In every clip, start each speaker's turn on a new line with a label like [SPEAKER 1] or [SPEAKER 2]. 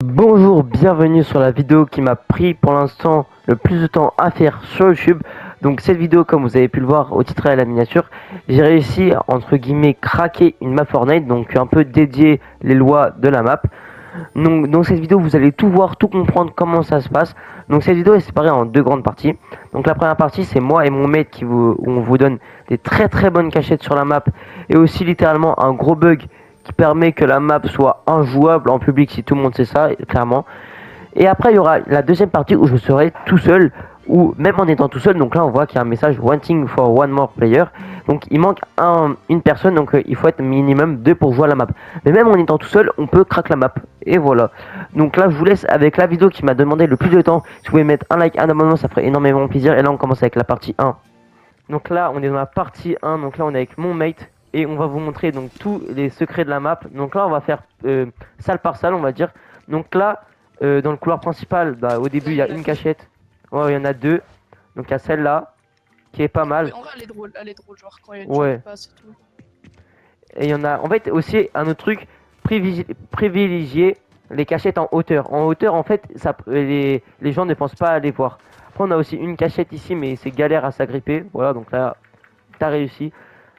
[SPEAKER 1] Bonjour, bienvenue sur la vidéo qui m'a pris pour l'instant le plus de temps à faire sur YouTube. Donc cette vidéo, comme vous avez pu le voir au titre et à la miniature, j'ai réussi entre guillemets craquer une map Fortnite, donc un peu dédié les lois de la map. Donc dans cette vidéo, vous allez tout voir, tout comprendre comment ça se passe. Donc cette vidéo est séparée en deux grandes parties. Donc la première partie, c'est moi et mon mate où on vous donne des très bonnes cachettes sur la map et aussi littéralement un gros bug qui permet que la map soit injouable en public si tout le monde sait ça, clairement. Et après, il y aura la deuxième partie où je serai tout seul, ou même en étant tout seul. Donc là, on voit qu'il y a un message wanting for one more player. Donc il manque une personne, donc il faut être minimum deux pour jouer à la map. Mais même en étant tout seul, on peut craquer la map. Et voilà. Donc là, je vous laisse avec la vidéo qui m'a demandé le plus de temps. Si vous pouvez mettre un like, un abonnement, ça ferait énormément plaisir. Et là, on commence avec la partie 1. Donc là, on est dans la partie 1. Donc là, on est avec mon mate. Et on va vous montrer donc tous les secrets de la map. Donc là, on va faire salle par salle, on va dire. Donc là, dans le couloir principal, bah, au début, il y a une cachette. Ouais, il y en a deux. Donc il y a celle-là, qui est pas mal.
[SPEAKER 2] En vrai, elle est drôle, genre quand il y a du
[SPEAKER 1] Ouais.
[SPEAKER 2] qui passe et tout.
[SPEAKER 1] Et il y en a, en fait, aussi un autre truc, privilégier les cachettes en hauteur. En hauteur, en fait, les gens ne pensent pas à les voir. Après, on a aussi une cachette ici, mais c'est galère à s'agripper. Voilà, donc là, t'as réussi.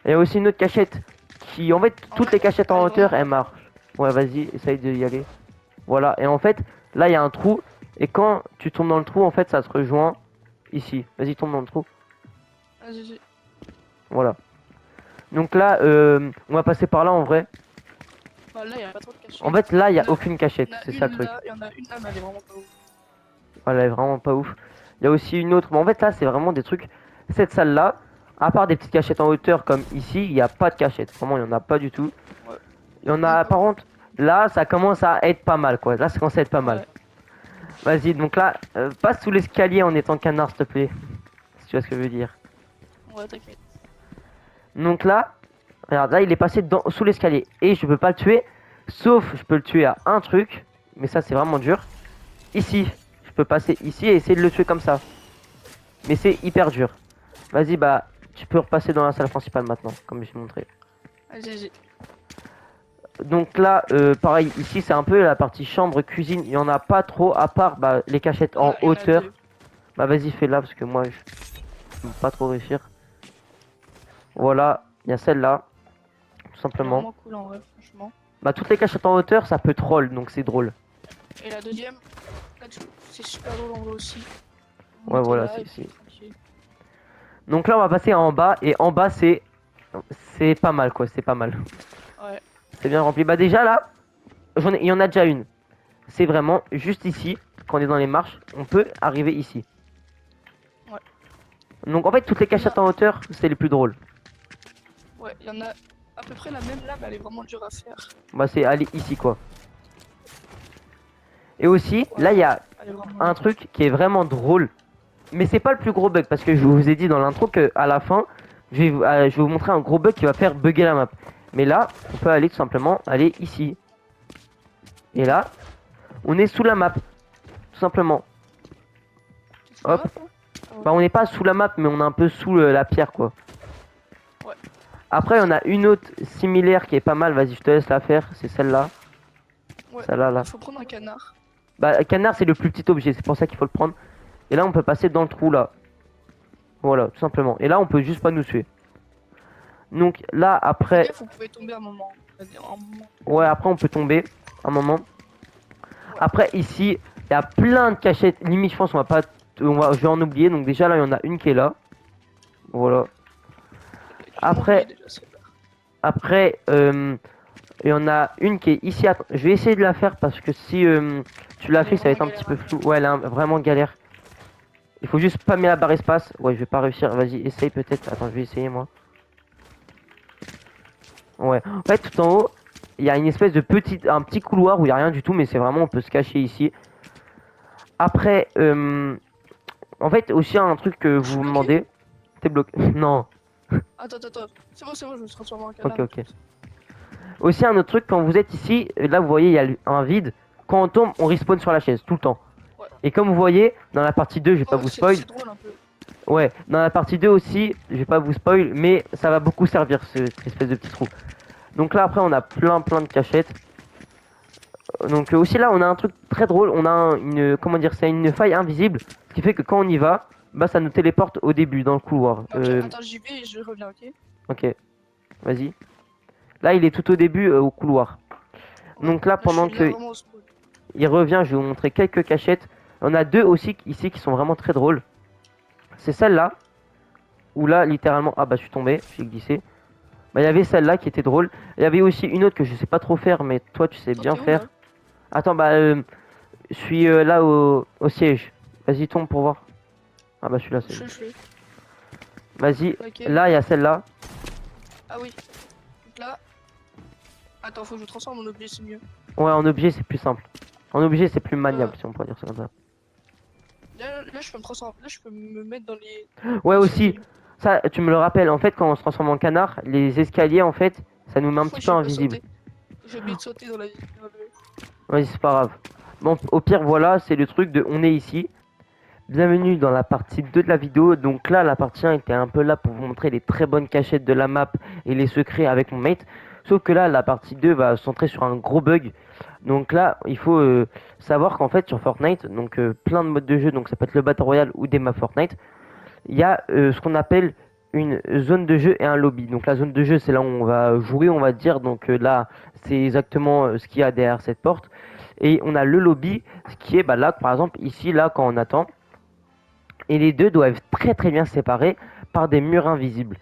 [SPEAKER 1] Et il y a aussi une autre cachette qui, en fait, toutes les cachettes en hauteur, elles marchent. Ouais, vas-y, essaye d'y aller. Voilà, et en fait, là, il y a un trou. Et quand tu tombes dans le trou, en fait, ça se rejoint ici. Vas-y, tombe dans le trou.
[SPEAKER 2] Vas-y.
[SPEAKER 1] Voilà. Donc là, on va passer par là en vrai.
[SPEAKER 2] Bah, là, il y a pas trop de cachettes.
[SPEAKER 1] En fait, là, il n'y a
[SPEAKER 2] Il
[SPEAKER 1] aucune cachette.
[SPEAKER 2] y en a
[SPEAKER 1] C'est ça le
[SPEAKER 2] une
[SPEAKER 1] truc.
[SPEAKER 2] là, il y en a une là, mais elle est vraiment pas ouf.
[SPEAKER 1] Voilà, elle est vraiment pas ouf. Il y a aussi une autre. Mais en fait, là, c'est vraiment des trucs. Cette salle-là, à part des petites cachettes en hauteur comme ici, il n'y a pas de cachette. Vraiment, il n'y en a pas du tout.
[SPEAKER 2] Ouais.
[SPEAKER 1] Il y en a, par contre, là, ça commence à être pas mal, quoi. Là, ça commence à être pas mal.
[SPEAKER 2] Ouais.
[SPEAKER 1] Vas-y, donc là, passe sous l'escalier en étant canard, s'il te plaît. Si tu vois ce que je veux dire.
[SPEAKER 2] Ouais, t'inquiète.
[SPEAKER 1] Donc là, regarde, là, il est passé sous l'escalier. Et je peux pas le tuer. Sauf, je peux le tuer à un truc. Mais ça, c'est vraiment dur. Ici. Je peux passer ici et essayer de le tuer comme ça. Mais c'est hyper dur. Vas-y, bah, tu peux repasser dans la salle principale maintenant, comme je t'ai montré.
[SPEAKER 2] Vas-y.
[SPEAKER 1] Donc là, pareil, ici, c'est un peu la partie chambre, cuisine. Il y en a pas trop, à part bah, les cachettes en
[SPEAKER 2] Il y en a
[SPEAKER 1] hauteur.
[SPEAKER 2] deux.
[SPEAKER 1] Bah, vas-y, fais-la, parce que moi, je peux pas trop réussir. Voilà, il y a celle-là, tout
[SPEAKER 2] Elle est
[SPEAKER 1] simplement.
[SPEAKER 2] vraiment cool en vrai, franchement.
[SPEAKER 1] Bah, toutes les cachettes en hauteur, ça peut troll, donc c'est drôle.
[SPEAKER 2] Et la deuxième, là, c'est super drôle en vrai aussi.
[SPEAKER 1] Ouais,
[SPEAKER 2] Monter
[SPEAKER 1] voilà,
[SPEAKER 2] là et puis
[SPEAKER 1] c'est.
[SPEAKER 2] tranquille.
[SPEAKER 1] Donc là, on va passer en bas, et en bas, c'est pas mal, quoi, c'est pas mal.
[SPEAKER 2] Ouais.
[SPEAKER 1] C'est bien rempli. Bah, déjà là, il y en a déjà une. C'est vraiment juste ici, quand on est dans les marches, on peut arriver ici.
[SPEAKER 2] Ouais.
[SPEAKER 1] Donc en fait, toutes les cachettes en hauteur, c'est les plus drôles.
[SPEAKER 2] Ouais, il y en a à peu près la même là, mais elle est vraiment dure à faire.
[SPEAKER 1] Bah, c'est aller ici, quoi. Et aussi,
[SPEAKER 2] Ouais,
[SPEAKER 1] là, il y a
[SPEAKER 2] elle est vraiment
[SPEAKER 1] un
[SPEAKER 2] dure.
[SPEAKER 1] truc qui est vraiment drôle. Mais c'est pas le plus gros bug, parce que je vous ai dit dans l'intro que à la fin, je vais vous montrer un gros bug qui va faire bugger la map. Mais là, on peut aller tout simplement aller ici. Et là, on est sous la map. Tout simplement. Hop. Bah, on n'est pas sous la map, mais on est un peu sous la pierre, quoi.
[SPEAKER 2] Ouais.
[SPEAKER 1] Après, on a une autre similaire qui est pas mal. Vas-y, je te laisse la faire. C'est celle-là.
[SPEAKER 2] Ouais.
[SPEAKER 1] Celle-là, là.
[SPEAKER 2] Il faut prendre un canard.
[SPEAKER 1] Bah, canard, c'est le plus petit objet. C'est pour ça qu'il faut le prendre. Et là, on peut passer dans le trou, là. Voilà, tout simplement. Et là, on peut juste pas nous tuer. Donc là, après...
[SPEAKER 2] Vous pouvez tomber un moment. Un moment.
[SPEAKER 1] Ouais, après, on peut tomber. Un moment. Après, ici, il y a plein de cachettes. Limite, je pense on va pas... je vais en oublier. Donc déjà, là, il y en a une qui est là. Voilà. Après, il y en a une qui est ici. Attends, je vais essayer de la faire parce que si tu l'as fait, ça va être un petit peu flou. Ouais, elle est vraiment galère. Il faut juste pas mettre la barre espace. Ouais, je vais pas réussir. Vas-y, essaye peut-être. Attends, je vais essayer moi. Ouais. En fait, tout en haut, il y a une espèce de un petit couloir où il y a rien du tout, mais c'est vraiment, on peut se cacher ici. Après, en fait, aussi un truc que vous me demandez. T'es bloqué. Non.
[SPEAKER 2] Attends. C'est bon, je me suis transformé en
[SPEAKER 1] Ok,
[SPEAKER 2] canard.
[SPEAKER 1] ok. Aussi un autre truc, quand vous êtes ici, là vous voyez, il y a un vide. Quand on tombe, on respawn sur la chaise, tout le temps.
[SPEAKER 2] Ouais.
[SPEAKER 1] Et comme vous voyez, dans la partie 2, je vais pas vous spoil.
[SPEAKER 2] C'est drôle un peu.
[SPEAKER 1] Ouais, dans la partie 2 aussi, je vais pas vous spoil, mais ça va beaucoup servir cette espèce de petit trou. Donc là après on a plein de cachettes. Donc aussi là, on a un truc très drôle. On a une, comment dire, c'est une faille invisible, ce qui fait que quand on y va, bah ça nous téléporte au début dans le couloir.
[SPEAKER 2] Ok, attends, j'y vais et je reviens, ok?
[SPEAKER 1] Ok, vas-y. Là, il est tout au début au couloir.
[SPEAKER 2] Ouais.
[SPEAKER 1] Donc là,
[SPEAKER 2] Là, je
[SPEAKER 1] pendant
[SPEAKER 2] suis là
[SPEAKER 1] que
[SPEAKER 2] vraiment au spawn.
[SPEAKER 1] il revient, je vais vous montrer quelques cachettes. On a deux aussi ici qui sont vraiment très drôles. C'est celle-là, où là, littéralement, ah bah je suis tombé, j'ai glissé. Bah il y avait celle-là qui était drôle. Il y avait aussi une autre que je sais pas trop faire, mais toi tu sais
[SPEAKER 2] Toi,
[SPEAKER 1] bien
[SPEAKER 2] t'es où là?
[SPEAKER 1] faire. Attends, bah je suis là au siège. Vas-y, tombe pour voir. Ah bah je suis là, c'est bon.
[SPEAKER 2] Je fais.
[SPEAKER 1] Vas-y,
[SPEAKER 2] Laquelle?
[SPEAKER 1] là il y a celle-là.
[SPEAKER 2] Ah oui. Donc là. Attends, faut que je transforme mon objet, c'est mieux.
[SPEAKER 1] Ouais, en objet c'est plus simple. En objet c'est plus
[SPEAKER 2] Euh,
[SPEAKER 1] maniable si on peut dire ça comme ça.
[SPEAKER 2] là, je peux me transformer. Là, je peux me mettre dans
[SPEAKER 1] Ouais aussi,
[SPEAKER 2] l'escalier.
[SPEAKER 1] ça tu me le rappelles, en fait quand on se transforme en canard, les escaliers en fait, ça nous met un
[SPEAKER 2] Oui,
[SPEAKER 1] petit peu
[SPEAKER 2] j'ai pas
[SPEAKER 1] invisible.
[SPEAKER 2] sauté. J'ai oublié de sauter dans le.
[SPEAKER 1] Vas-y, c'est pas grave. Bon, au pire voilà, c'est le truc de on est ici. Bienvenue dans la partie 2 de la vidéo. Donc là, la partie 1 était un peu là pour vous montrer les très bonnes cachettes de la map et les secrets avec mon mate. Sauf que là, la partie 2 va se centrer sur un gros bug. Donc là, il faut savoir qu'en fait sur Fortnite, donc plein de modes de jeu, donc ça peut être le Battle Royale ou des maps Fortnite, il y a ce qu'on appelle une zone de jeu et un lobby. Donc la zone de jeu, c'est là où on va jouer, on va dire. Donc là, c'est exactement ce qu'il y a derrière cette porte. Et on a le lobby, ce qui est bah, là, par exemple, ici, là, quand on attend. Et les deux doivent être très très bien séparés par des murs invisibles.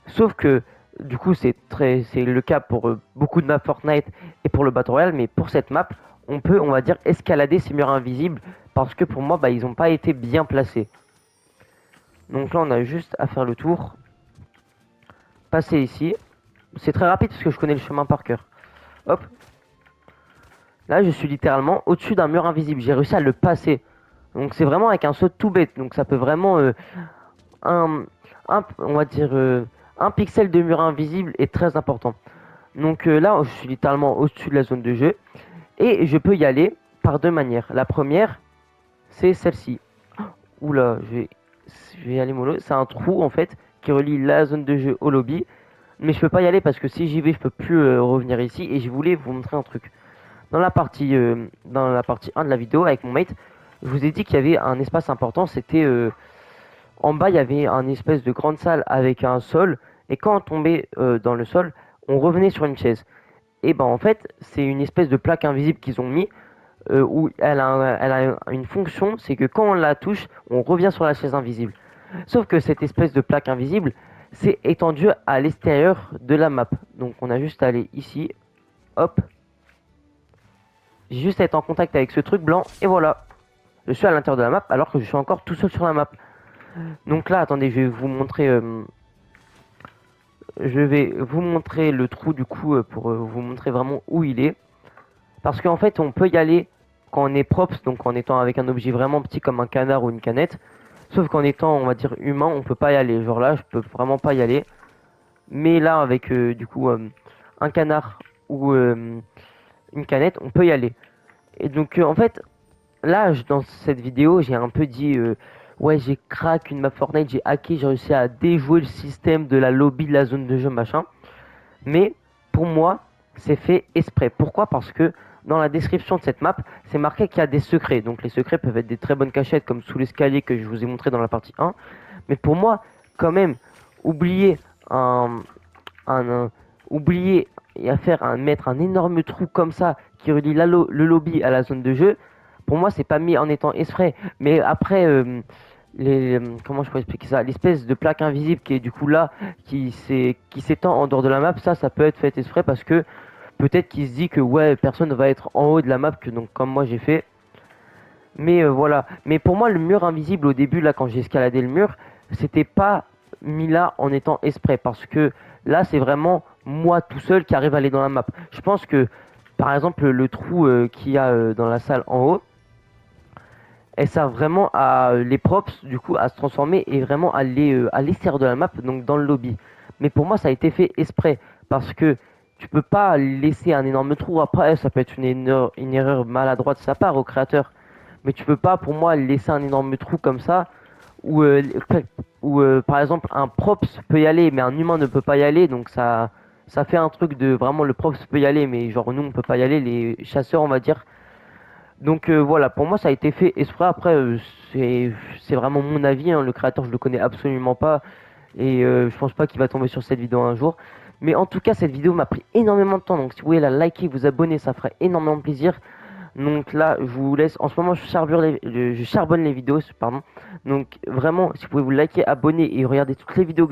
[SPEAKER 1] Sauf que du coup c'est le cas pour beaucoup de maps Fortnite et pour le Battle Royale, mais pour cette map, on peut on va dire escalader ces murs invisibles parce que pour moi bah, ils n'ont pas été bien placés. Donc là on a juste à faire le tour, passer ici. C'est très rapide parce que je connais le chemin par cœur. Hop, là je suis littéralement au-dessus d'un mur invisible. J'ai réussi à le passer. Donc c'est vraiment avec un saut tout bête. Donc ça peut vraiment un, on va dire un pixel de mur invisible est très important. Donc là, je suis littéralement au-dessus de la zone de jeu et je peux y aller par deux manières. La première, c'est celle-ci. Oula, je vais y aller mollo. C'est un trou en fait qui relie la zone de jeu au lobby, mais je peux pas y aller parce que si j'y vais, je peux plus revenir ici. Et je voulais vous montrer un truc. Dans la partie 1 de la vidéo avec mon mate, je vous ai dit qu'il y avait un espace important. C'était en bas, il y avait un espèce de grande salle avec un sol. Et quand on tombait dans le sol, on revenait sur une chaise. Et ben en fait, c'est une espèce de plaque invisible qu'ils ont mis où elle a une fonction, c'est que quand on la touche, on revient sur la chaise invisible. Sauf que cette espèce de plaque invisible, c'est étendu à l'extérieur de la map. Donc on a juste à aller ici, hop, j'ai juste à être en contact avec ce truc blanc et voilà. Je suis à l'intérieur de la map alors que je suis encore tout seul sur la map. Donc là, attendez, je vais vous montrer le trou du coup pour vous montrer vraiment où il est. Parce qu'en fait, on peut y aller quand on est props, donc en étant avec un objet vraiment petit comme un canard ou une canette. Sauf qu'en étant, on va dire, humain, on peut pas y aller. Genre là, je peux vraiment pas y aller. Mais là, avec du coup un canard ou une canette, on peut y aller. Et donc, en fait, là, dans cette vidéo, j'ai un peu dit ouais, j'ai crack une map Fortnite, j'ai hacké, j'ai réussi à déjouer le système de la lobby de la zone de jeu, machin. Mais pour moi, c'est fait exprès. Pourquoi? Parce que dans la description de cette map, c'est marqué qu'il y a des secrets. Donc les secrets peuvent être des très bonnes cachettes comme sous l'escalier que je vous ai montré dans la partie 1. Mais pour moi, quand même, oublier un, un- oublier et à mettre un énorme trou comme ça qui relie le lobby à la zone de jeu, pour moi, c'est pas mis en étant exprès. Mais après, comment je peux expliquer ça? L'espèce de plaque invisible qui est du coup là, qui s'étend en dehors de la map, ça peut être fait exprès parce que peut-être qu'il se dit que ouais, personne ne va être en haut de la map, que donc comme moi j'ai fait. Mais voilà. Mais pour moi, le mur invisible au début, là, quand j'ai escaladé le mur, c'était pas mis là en étant exprès parce que là, c'est vraiment moi tout seul qui arrive à aller dans la map. Je pense que par exemple, le trou qu'il y a dans la salle en haut, elles servent vraiment à les props du coup à se transformer et vraiment à aller à l'extérieur de la map, donc dans le lobby. Mais pour moi ça a été fait exprès parce que tu peux pas laisser un énorme trou. Après ça peut être une erreur maladroite de sa part au créateur, mais tu peux pas pour moi laisser un énorme trou comme ça où, par exemple un props peut y aller mais un humain ne peut pas y aller, donc ça fait un truc de vraiment le prof peut y aller, mais genre nous on peut pas y aller, les chasseurs on va dire. Donc voilà, pour moi ça a été fait exprès. Après, c'est vraiment mon avis, hein. Le créateur je le connais absolument pas et je pense pas qu'il va tomber sur cette vidéo un jour. Mais en tout cas, cette vidéo m'a pris énormément de temps. Donc si vous pouvez la liker, vous abonner, ça ferait énormément plaisir. Donc là, je vous laisse. En ce moment, je charbonne les vidéos, pardon. Donc vraiment, si vous pouvez vous liker, abonner et regarder toutes les vidéos que j'ai.